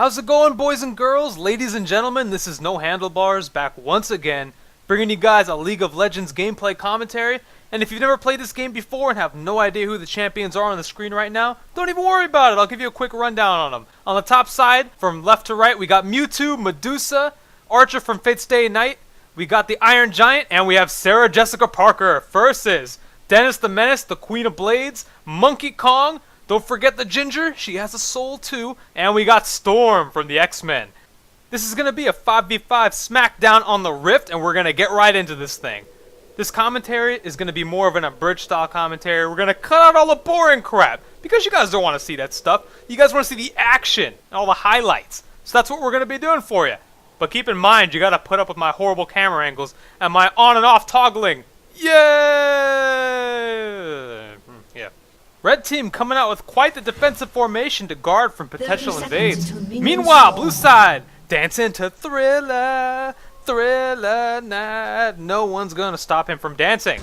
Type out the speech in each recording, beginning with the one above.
How's it going, boys and girls, ladies and gentlemen? This is No Handlebarz back once again, bringing you guys a League of Legends gameplay commentary. And if you've never played this game before and have no idea who the champions are on the screen right now, don't even worry about it. I'll give you a quick rundown on them. On the top side, from left to right, we got Mewtwo, Medusa, Archer from Fate's Day Night, we got the Iron Giant, and we have Sarah Jessica Parker versus Dennis the Menace, the Queen of Blades, Monkey Kong. Don't forget the Ginger, she has a soul too. And we got Storm from the X-Men. This is going to be a 5v5 smackdown on the Rift, and we're going to get right into this thing. This commentary is going to be more of an abridged style commentary. We're going to cut out all the boring crap, because you guys don't want to see that stuff. You guys want to see the action and all the highlights. So that's what we're going to be doing for you. But keep in mind, you got to put up with my horrible camera angles and my on and off toggling. Yeah! Red team coming out with quite the defensive formation to guard from potential invades. Meanwhile, blue side, dancing to Thriller, Thriller Night. No one's gonna stop him from dancing.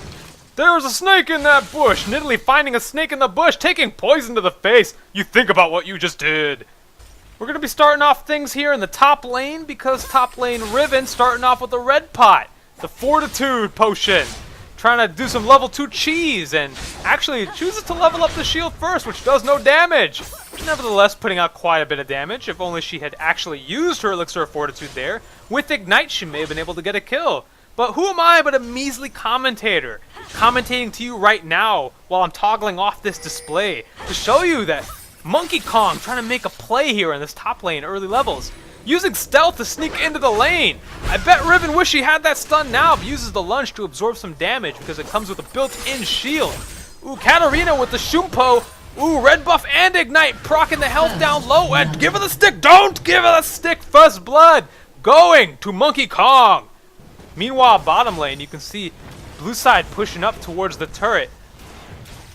There was a snake in that bush. Nidalee finding a snake in the bush, taking poison to the face. You think about what you just did. We're gonna be starting off things here in the top lane because top lane Riven starting off with the red pot, the Fortitude potion. Trying to do some level 2 cheese and actually chooses to level up the shield first, which does no damage. Nevertheless, putting out quite a bit of damage. If only she had actually used her Elixir of Fortitude there. With Ignite, she may have been able to get a kill. But who am I but a measly commentator, commentating to you right now while I'm toggling off this display to show you that Monkey Kong trying to make a play here in this top lane early levels. Using stealth to sneak into the lane. I bet Riven wish he had that stun now, but uses the lunge to absorb some damage because it comes with a built-in shield. Ooh, Katarina with the Shumpo. Ooh, red buff and Ignite, proccing the health down low, and give her the stick. Don't give her the stick, first blood. Going to Monkey Kong. Meanwhile, bottom lane, you can see blue side pushing up towards the turret.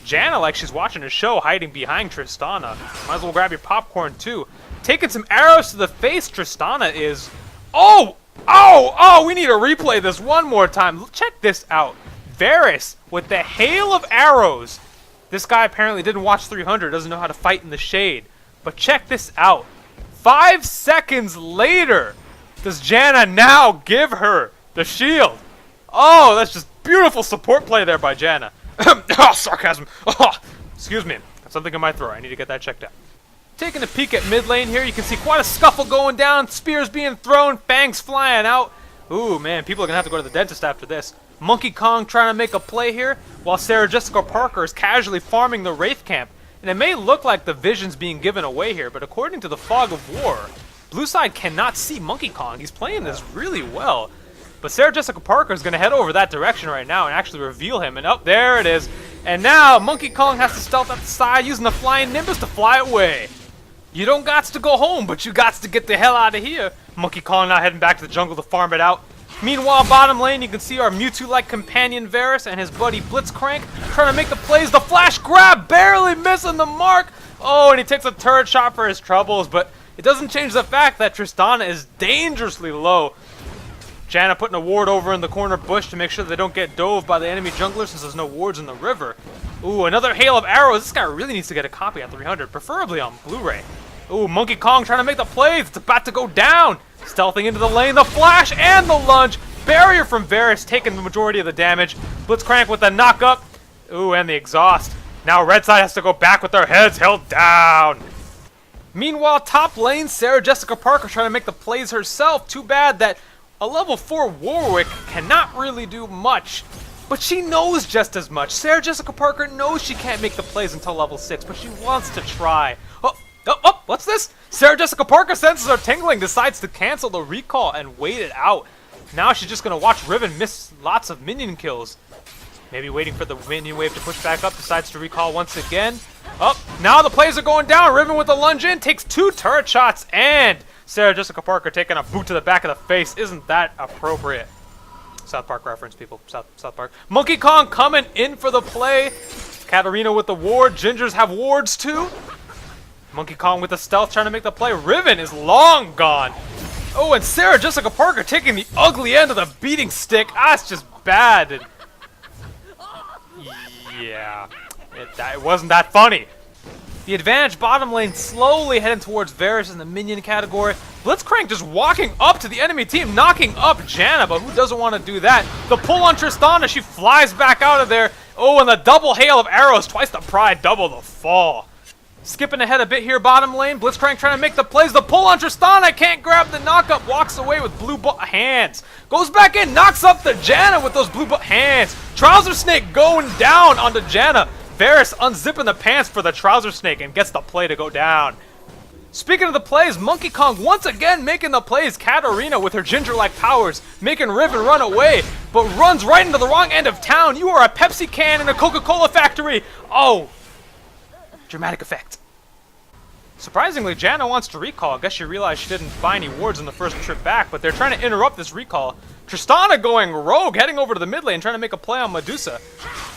Janna, like she's watching a show, hiding behind Tristana. Might as well grab your popcorn too. Taking some arrows to the face, Tristana is... Oh! We need to replay this one more time. Check this out. Varus with the hail of arrows. This guy apparently didn't watch 300, doesn't know how to fight in the shade. But check this out. 5 seconds later, does Janna now give her the shield? Oh, that's just beautiful support play there by Janna. Oh, sarcasm. Oh, excuse me. Got something in my throat. I need to get that checked out. Taking a peek at mid lane here, you can see quite a scuffle going down, spears being thrown, fangs flying out. Ooh, man, people are going to have to go to the dentist after this. Monkey Kong trying to make a play here, while Sarah Jessica Parker is casually farming the Wraith camp. And it may look like the vision's being given away here, but according to the Fog of War, blue side cannot see Monkey Kong. He's playing this really well. But Sarah Jessica Parker is going to head over that direction right now and actually reveal him. And there it is. And now Monkey Kong has to stealth at the side, using the Flying Nimbus to fly away. You don't gots to go home, but you gots to get the hell out of here. Monkey Kong now heading back to the jungle to farm it out. Meanwhile, bottom lane, you can see our Mewtwo-like companion Varus and his buddy Blitzcrank trying to make the plays. The flash grab, barely missing the mark. Oh, and he takes a turret shot for his troubles, but it doesn't change the fact that Tristana is dangerously low. Janna putting a ward over in the corner bush to make sure they don't get dove by the enemy jungler since there's no wards in the river. Ooh, another hail of arrows. This guy really needs to get a copy at 300, preferably on Blu-ray. Ooh, Monkey Kong trying to make the plays. It's about to go down. Stealthing into the lane. The flash and the lunge. Barrier from Varus taking the majority of the damage. Blitzcrank with the knock-up. Ooh, and the exhaust. Now red side has to go back with their heads held down. Meanwhile, top lane, Sarah Jessica Parker trying to make the plays herself. Too bad that a level 4 Warwick cannot really do much. But she knows just as much. Sarah Jessica Parker knows she can't make the plays until level 6, but she wants to try. Oh, what's this? Sarah Jessica Parker senses are tingling, decides to cancel the recall and wait it out. Now she's just going to watch Riven miss lots of minion kills. Maybe waiting for the minion wave to push back up, decides to recall once again. Oh, now the plays are going down. Riven with the lunge in, takes 2 turret shots, and Sarah Jessica Parker taking a boot to the back of the face. Isn't that appropriate? South Park reference, people. South Park. Monkey Kong coming in for the play. Katarina with the ward. Gingers have wards too. Monkey Kong with the stealth trying to make the play. Riven is long gone. Oh, and Sarah Jessica Parker taking the ugly end of the beating stick. It's just bad. Yeah, it wasn't that funny. The advantage bottom lane slowly heading towards Varus in the minion category. Blitzcrank just walking up to the enemy team, knocking up Janna, but who doesn't want to do that? The pull on Tristana, she flies back out of there. Oh, and the double hail of arrows, twice the pride, double the fall. Skipping ahead a bit here, bottom lane. Blitzcrank trying to make the plays. The pull on Tristana, can't grab the knockup, walks away with blue hands. Goes back in, knocks up the Janna with those blue hands. Trouser Snake going down onto Janna. Varus unzipping the pants for the Trouser Snake and gets the play to go down. Speaking of the plays, Monkey Kong once again making the plays. Katarina with her ginger-like powers, making Riven run away, but runs right into the wrong end of town. You are a Pepsi can in a Coca-Cola factory. Oh, dramatic effect. Surprisingly, Janna wants to recall. I guess she realized she didn't buy any wards on the first trip back, but they're trying to interrupt this recall. Tristana going rogue, heading over to the mid lane, trying to make a play on Medusa.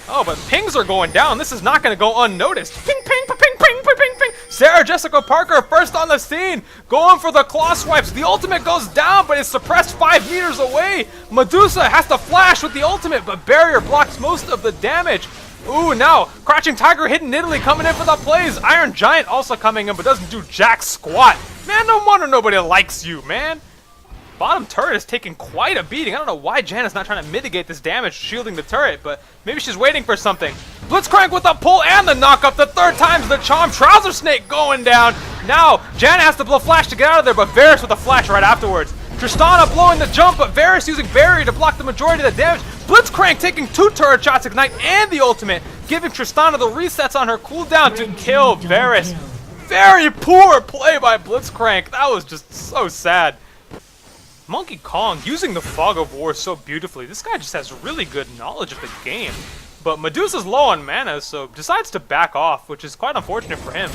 Oh, but pings are going down. This is not going to go unnoticed. Ping, ping, ping, ping, ping, ping, ping. Sarah Jessica Parker first on the scene, going for the claw swipes. The ultimate goes down, but is suppressed 5 meters away. Medusa has to flash with the ultimate, but barrier blocks most of the damage. Ooh, now, Crouching Tiger, Hidden Italy coming in for the plays. Iron Giant also coming in, but doesn't do jack squat. Man, no wonder nobody likes you, man. Bottom turret is taking quite a beating. I don't know why Janna's not trying to mitigate this damage shielding the turret, but maybe she's waiting for something. Blitzcrank with the pull and the knockup. The third time's the charm. Trouser Snake going down. Now, Janna has to blow flash to get out of there, but Varus with a flash right afterwards. Tristana blowing the jump, but Varus using barrier to block the majority of the damage. Blitzcrank taking 2 turret shots, Ignite, and the ultimate, giving Tristana the resets on her cooldown to kill Varus. Very poor play by Blitzcrank. That was just so sad. Monkey Kong using the Fog of War so beautifully. This guy just has really good knowledge of the game. But Medusa's low on mana, so decides to back off, which is quite unfortunate for him.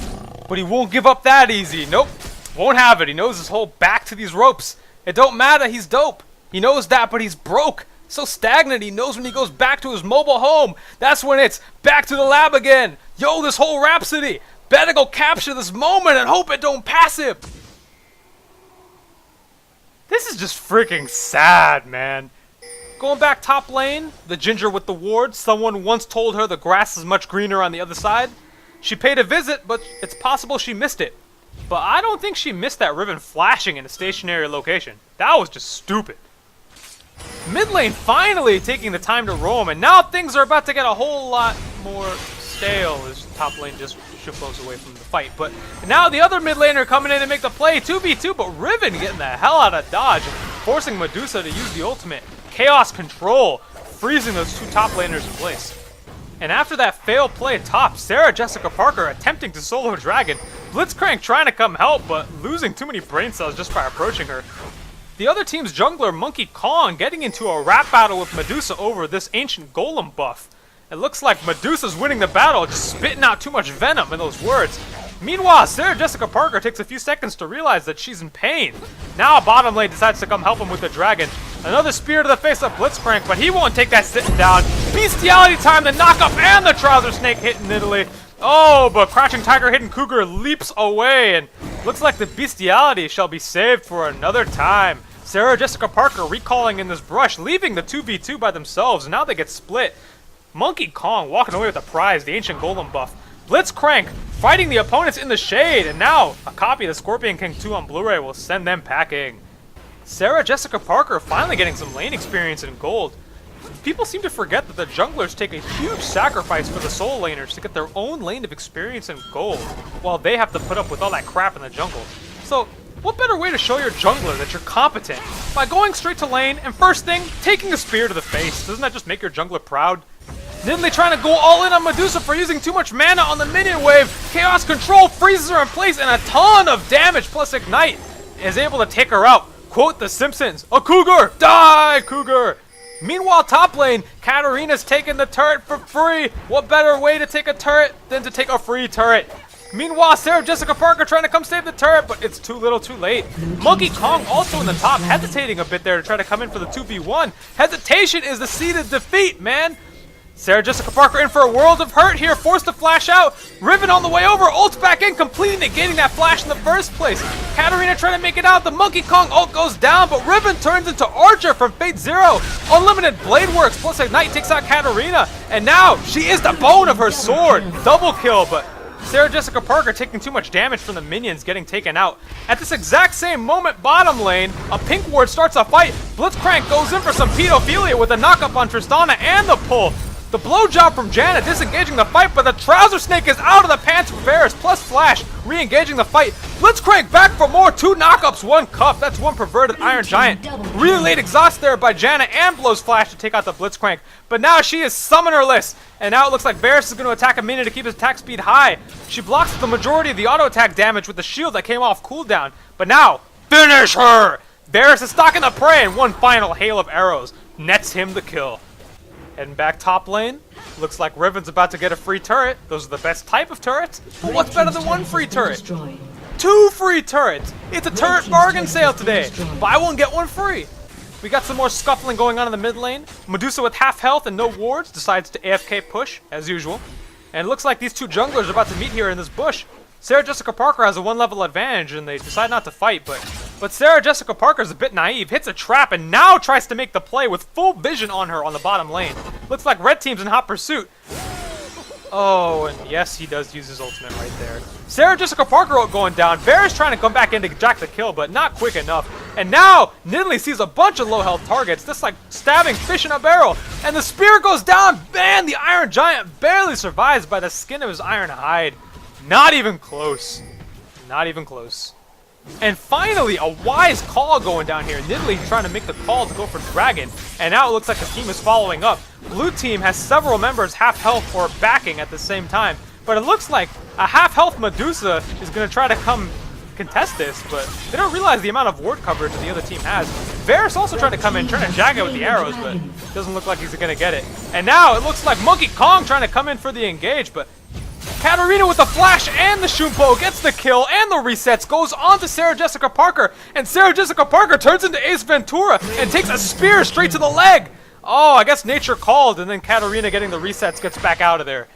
But he won't give up that easy. Nope, won't have it. He knows his whole back to these ropes. It don't matter, he's dope. He knows that, but he's broke. So stagnant, he knows when he goes back to his mobile home, that's when it's back to the lab again. Yo, this whole Rhapsody, better go capture this moment and hope it don't pass him. This is just freaking sad, man. Going back top lane, the ginger with the ward. Someone once told her the grass is much greener on the other side. She paid a visit, but it's possible she missed it. But I don't think she missed that Riven flashing in a stationary location. That was just stupid. Mid lane finally taking the time to roam, and now things are about to get a whole lot more stale as top lane just shifts away from the fight. But now the other mid laner coming in to make the play, 2v2, but Riven getting the hell out of dodge, forcing Medusa to use the ultimate. Chaos Control, freezing those 2 top laners in place. And after that failed play top, Sarah Jessica Parker attempting to solo Dragon, Blitzcrank trying to come help, but losing too many brain cells just by approaching her. The other team's jungler, Monkey Kong, getting into a rap battle with Medusa over this ancient golem buff. It looks like Medusa's winning the battle, just spitting out too much venom in those words. Meanwhile, Sarah Jessica Parker takes a few seconds to realize that she's in pain. Now bottom lane decides to come help him with the dragon. Another spear to the face of Blitzcrank, but he won't take that sitting down. Bestiality time, the knockup, and the Trouser Snake hitting Italy. Oh, but Crouching Tiger, Hidden Cougar leaps away, and looks like the Bestiality shall be saved for another time. Sarah Jessica Parker recalling in this brush, leaving the 2v2 by themselves, and now they get split. Monkey Kong walking away with the prize, the ancient golem buff. Blitzcrank fighting the opponents in the shade, and now a copy of the Scorpion King 2 on Blu-ray will send them packing. Sarah Jessica Parker finally getting some lane experience in gold. People seem to forget that the junglers take a huge sacrifice for the soul laners to get their own lane of experience in gold, while they have to put up with all that crap in the jungle. So, what better way to show your jungler that you're competent? By going straight to lane, and first thing, taking a spear to the face. Doesn't that just make your jungler proud? Nidalee trying to go all in on Medusa for using too much mana on the minion wave. Chaos Control freezes her in place, and a ton of damage plus Ignite is able to take her out. Quote the Simpsons, "A cougar! Die, cougar!" Meanwhile, top lane, Katarina's taking the turret for free. What better way to take a turret than to take a free turret? Meanwhile, Sarah Jessica Parker trying to come save the turret, but it's too little too late. Monkey Kong also in the top, hesitating a bit there to try to come in for the 2v1. Hesitation is the seed of defeat, man. Sarah Jessica Parker in for a world of hurt here, forced to flash out. Riven on the way over, ults back in, completely negating that flash in the first place. Katarina trying to make it out, the Monkey Kong ult goes down, but Riven turns into Archer from Fate Zero. Unlimited blade works, plus Ignite takes out Katarina, and now she is the bone of her sword. Double kill, but Sarah Jessica Parker taking too much damage from the minions getting taken out. At this exact same moment, bottom lane, a pink ward starts a fight. Blitzcrank goes in for some pedophilia with a knock-up on Tristana and the pull. The blowjob from Janna disengaging the fight, but the Trouser Snake is out of the pants for Varus, plus Flash re-engaging the fight. Blitzcrank back for more, 2 knockups, 1 cuff. That's 1 perverted Iron Giant. Really late exhaust there by Janna and blows Flash to take out the Blitzcrank. But now she is summonerless, and now it looks like Varus is going to attack a minion to keep his attack speed high. She blocks the majority of the auto attack damage with the shield that came off cooldown. But now, finish her! Varus is stalking the prey, and one final hail of arrows nets him the kill. Heading back top lane, looks like Riven's about to get a free turret. Those are the best type of turrets. But what's better than 1 free turret? 2 free turrets! It's a turret bargain sale today. Buy 1, get 1 free. We got some more scuffling going on in the mid lane. Medusa with half health and no wards decides to AFK push, as usual. And it looks like these 2 junglers are about to meet here in this bush. Sarah Jessica Parker has a 1 level advantage and they decide not to fight, but Sarah Jessica Parker is a bit naive, hits a trap, and now tries to make the play with full vision on her on the bottom lane. Looks like red team's in hot pursuit. Oh, and yes, he does use his ultimate right there. Sarah Jessica Parker going down. Varus trying to come back in to jack the kill, but not quick enough. And now, Nidalee sees a bunch of low health targets, just like stabbing fish in a barrel. And the spear goes down. Man, the Iron Giant barely survives by the skin of his iron hide. Not even close. Not even close. And finally, a wise call going down here. Nidalee trying to make the call to go for Dragon. And now it looks like the team is following up. Blue team has several members half health or backing at the same time. But it looks like a half health Medusa is going to try to come contest this. But they don't realize the amount of ward coverage that the other team has. Varus also trying to come in, trying to jag it with the arrows. But doesn't look like he's going to get it. And now it looks like Monkey Kong trying to come in for the engage. But Katarina with the flash and the Shumpo gets the kill and the resets, goes on to Sarah Jessica Parker, and Sarah Jessica Parker turns into Ace Ventura and takes a spear straight to the leg. Oh, I guess nature called, and then Katarina getting the resets gets back out of there.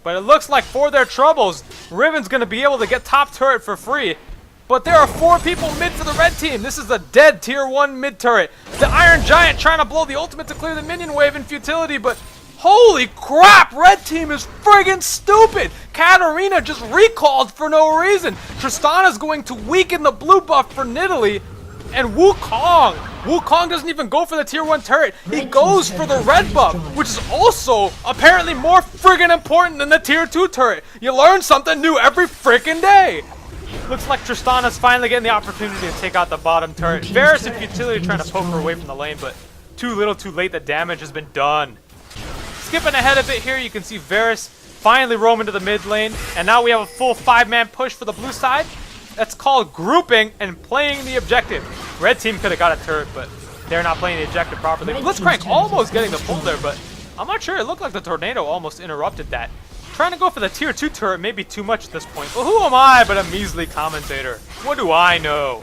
But it looks like for their troubles, Riven's going to be able to get top turret for free. But there are 4 people mid for the red team. This is a dead tier 1 mid turret. The Iron Giant trying to blow the ultimate to clear the minion wave in futility, but holy crap, red team is friggin' stupid! Katarina just recalled for no reason. Tristana's going to weaken the blue buff for Nidalee. And Wukong doesn't even go for the tier 1 turret. He goes for the red buff, which is also apparently more friggin' important than the tier 2 turret. You learn something new every frickin' day. Looks like Tristana's finally getting the opportunity to take out the bottom turret. Varus and Futility trying to poke her away from the lane, but too little too late, the damage has been done. Skipping ahead a bit here, you can see Varus finally roam into the mid lane, and now we have a full 5-man push for the blue side. That's called grouping and playing the objective. Red team could have got a turret, but they're not playing the objective properly. Blitzcrank almost getting the pull there, but I'm not sure. It looked like the tornado almost interrupted that. Trying to go for the tier 2 turret may be too much at this point, but who am I but a measly commentator? What do I know?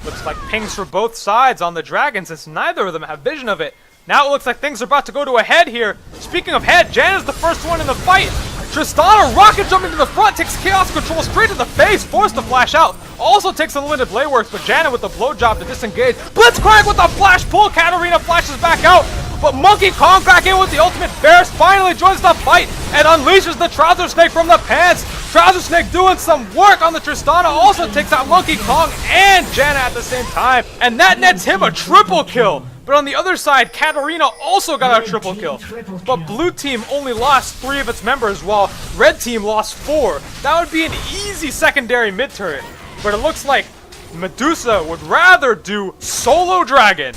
Looks like pings for both sides on the dragon since neither of them have vision of it. Now it looks like things are about to go to a head here. Speaking of head, Janna's the first one in the fight. Tristana rocket jumping to the front, takes Chaos Control straight to the face, forced to flash out. Also takes Unlimited Blade Works, but Janna with the blowjob to disengage. Blitzcrank with the flash pull, Katarina flashes back out. But Monkey Kong back in with the ultimate. Varus finally joins the fight and unleashes the Trouser Snake from the pants. Trouser Snake doing some work on the Tristana, also takes out Monkey Kong and Janna at the same time. And that nets him a triple kill. But on the other side, Katarina also got a triple kill. But blue team only lost 3 of its members, while red team lost 4. That would be an easy secondary mid turret. But it looks like Medusa would rather do solo dragon.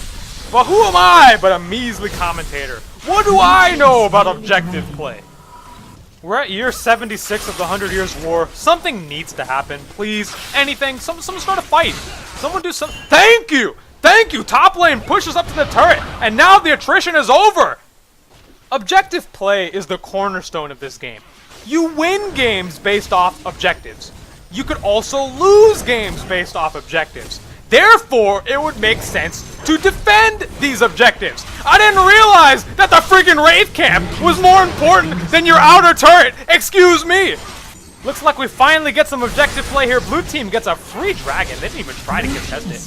But who am I but a measly commentator? What do I know about objective play? We're at year 76 of the 100 Years' War. Something needs to happen, please. Anything. Someone start a fight. Someone do something. Thank you! Thank you! Top lane pushes up to the turret, and now the attrition is over! Objective play is the cornerstone of this game. You win games based off objectives. You could also lose games based off objectives. Therefore, it would make sense to defend these objectives. I didn't realize that the freaking Wraith Camp was more important than your outer turret! Excuse me! Looks like we finally get some objective play here. Blue team gets a free dragon. They didn't even try to contest it.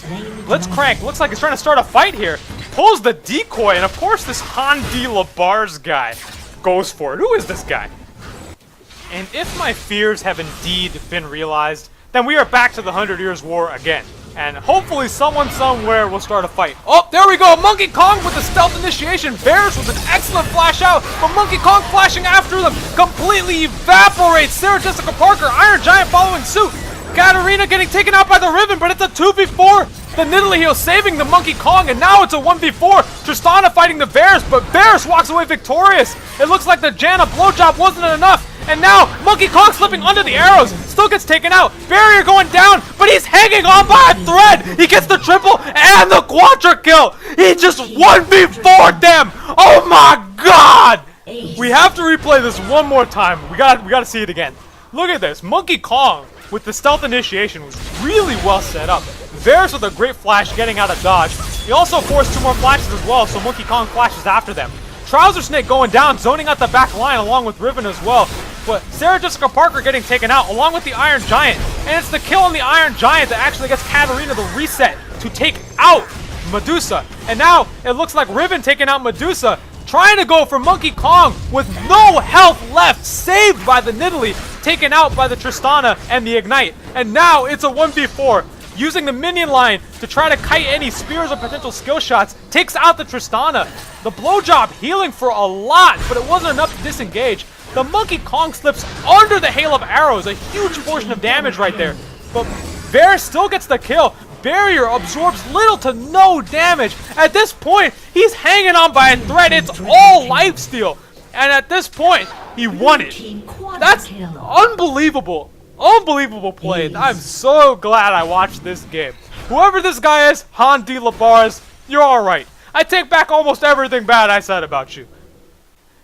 Blitzcrank looks like he's trying to start a fight here. Pulls the decoy, and of course this Handlebarz guy goes for it. Who is this guy? And if my fears have indeed been realized, then we are back to the 100 Years' War again. And hopefully someone somewhere will start a fight. Oh, there we go! Monkey Kong with the stealth initiation. Bears with an excellent flash out, but Monkey Kong flashing after them completely evaporates Sarah Jessica Parker. Iron Giant following suit. Katarina getting taken out by the Riven, but it's a 2v4. The Nidalee Heel saving the Monkey Kong, and now it's a 1v4. Tristana fighting the Bears, but Bears walks away victorious. It looks like the Janna blowjob wasn't enough. And now, Monkey Kong slipping under the arrows, still gets taken out. Barrier going down, but he's hanging on by a thread. He gets the triple and the quadra kill. He just 1v4'd them. Oh my god! We have to replay this one more time. We gotta see it again. Look at this. Monkey Kong with the stealth initiation was really well set up. Varus with a great flash getting out of dodge. He also forced 2 more flashes as well, so Monkey Kong flashes after them. Trouser Snake going down, zoning out the back line along with Riven as well. But Sarah Jessica Parker getting taken out along with the Iron Giant. And it's the kill on the Iron Giant that actually gets Katarina the reset to take out Medusa. And now it looks like Riven taking out Medusa, trying to go for Monkey Kong with no health left, saved by the Nidalee, taken out by the Tristana and the Ignite. And now it's a 1v4. Using the minion line to try to kite any spears or potential skill shots, takes out the Tristana. The blowjob healing for a lot, but it wasn't enough to disengage. The Monkey Kong slips under the hail of arrows, a huge portion of damage right there. But Bear still gets the kill. Barrier absorbs little to no damage. At this point, he's hanging on by a thread. It's all lifesteal. And at this point, he won it. That's unbelievable. Unbelievable play. I'm so glad I watched this game. Whoever this guy is, Handlebarz, you're alright. I take back almost everything bad I said about you.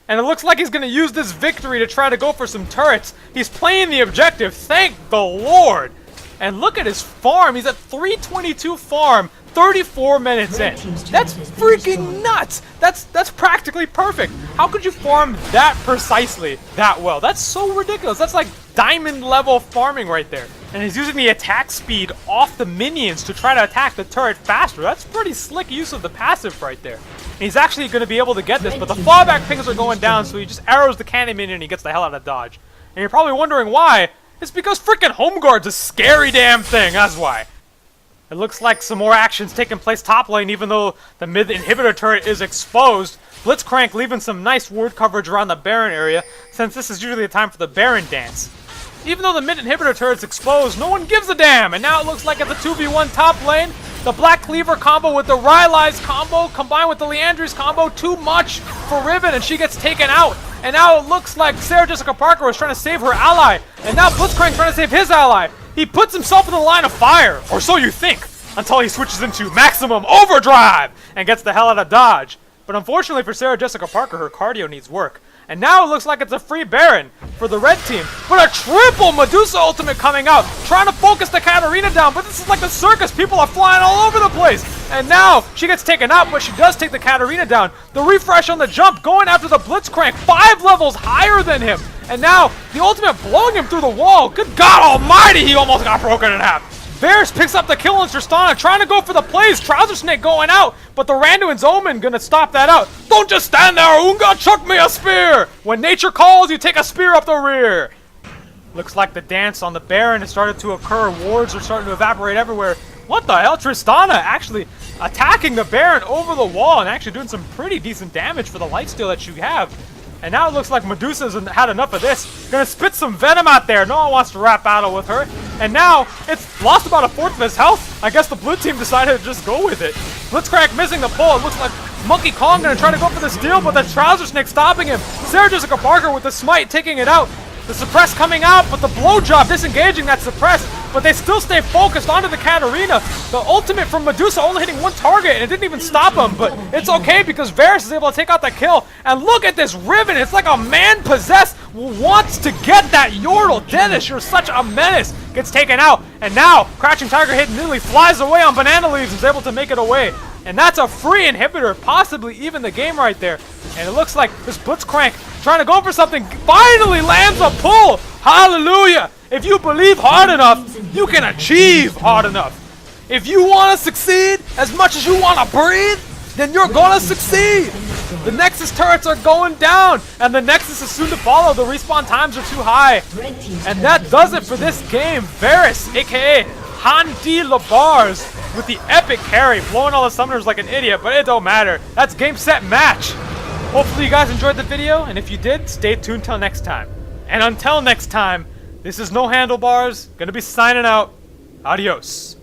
And it looks like he's going to use this victory to try to go for some turrets. He's playing the objective, thank the Lord. And look at his farm. He's at 322 farm, 34 minutes in. That's freaking nuts. That's practically perfect. How could you farm that precisely that well? That's so ridiculous. That's like diamond level farming right there. And he's using the attack speed off the minions to try to attack the turret faster. That's pretty slick use of the passive right there. And he's actually going to be able to get this, but the fallback pings are going down, so he just arrows the cannon minion and he gets the hell out of dodge. And you're probably wondering why. It's because freaking Home Guard's a scary damn thing, that's why. It looks like some more action's taking place top lane, even though the mid inhibitor turret is exposed. Blitzcrank leaving some nice ward coverage around the Baron area, since this is usually the time for the Baron dance. Even though the mid inhibitor turret's exposed, no one gives a damn, and now it looks like it's a 2v1 top lane. The Black Cleaver combo with the Rylai's combo combined with the Leandry's combo, too much for Riven, and she gets taken out. And now it looks like Sarah Jessica Parker was trying to save her ally, and now Blitzcrank trying to save his ally. He puts himself in the line of fire, or so you think, until he switches into maximum overdrive and gets the hell out of dodge. But unfortunately for Sarah Jessica Parker, her cardio needs work. And now it looks like it's a free Baron for the red team. But a triple Medusa ultimate coming out, trying to focus the Katarina down. But this is like the circus. People are flying all over the place. And now she gets taken out, but she does take the Katarina down. The refresh on the jump, going after the Blitzcrank, 5 levels higher than him. And now the ultimate blowing him through the wall. Good God almighty, he almost got broken in half. Varus picks up the kill on Tristana, trying to go for the plays. Trouser Snake going out, but the Randuin's Omen gonna stop that out. Don't just stand there, Unga, chuck me a spear! When nature calls, you take a spear up the rear. Looks like the dance on the Baron has started to occur. Wards are starting to evaporate everywhere. What the hell? Tristana actually attacking the Baron over the wall and actually doing some pretty decent damage for the lifesteal that you have. And now it looks like Medusa's had enough of this. Gonna spit some venom out there. No one wants to rap battle with her. And now it's lost about a fourth of his health. I guess the blue team decided to just go with it. Blitzcrank missing the pull. It looks like Monkey Kong gonna try to go for the steal, but the Trouser Snake stopping him. Sarah Jessica Parker with the smite taking it out. The suppress coming out, but the blowjob disengaging that suppress. But they still stay focused onto the Katarina. The ultimate from Medusa only hitting one target, and it didn't even stop him. But it's okay because Varus is able to take out that kill. And look at this Riven. It's like a man possessed wants to get that Yordle. Dennis, you're such a menace. Gets taken out. And now, Crouching Tiger hit nearly flies away on banana leaves and is able to make it away. And that's a free inhibitor, possibly even the game right there. And it looks like this Blitzcrank trying to go for something finally lands a pull. Hallelujah. If you believe hard enough, you can achieve hard enough. If you want to succeed as much as you want to breathe, then you're going to succeed. The Nexus turrets are going down, and the Nexus is soon to follow. The respawn times are too high. And that does it for this game. Varus, aka Handlebarz, with the epic carry, blowing all the summoners like an idiot, but it don't matter. That's game, set, match. Hopefully you guys enjoyed the video, and if you did, stay tuned till next time. And until next time, this is No Handlebarz, gonna be signing out. Adios.